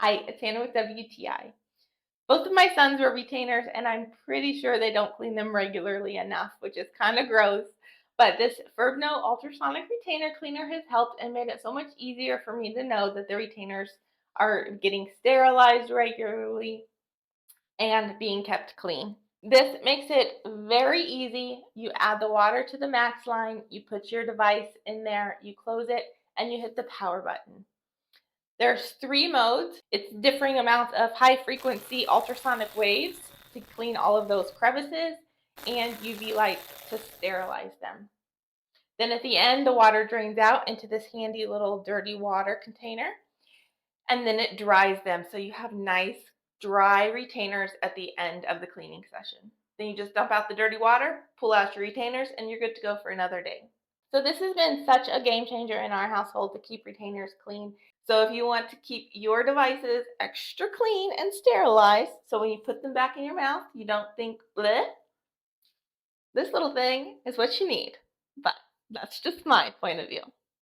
Hi, it's Hannah with WTI. Both of my sons were retainers, and I'm pretty sure they don't clean them regularly enough, which is kind of gross. But this FIRBNO Ultrasonic Retainer Cleaner has helped and made it so much easier for me to know that the retainers are getting sterilized regularly and being kept clean. This makes it very easy. You add the water to the max line, you put your device in there, you close it, and you hit the power button. There's 3 modes. It's differing amounts of high frequency ultrasonic waves to clean all of those crevices and UV lights to sterilize them. Then at the end, the water drains out into this handy little dirty water container, and then it dries them. So you have nice dry retainers at the end of the cleaning session. Then you just dump out the dirty water, pull out your retainers, and you're good to go for another day. So this has been such a game changer in our household to keep retainers clean. So if you want to keep your devices extra clean and sterilized, so when you put them back in your mouth, you don't think, bleh, this little thing is what you need. But that's just my point of view.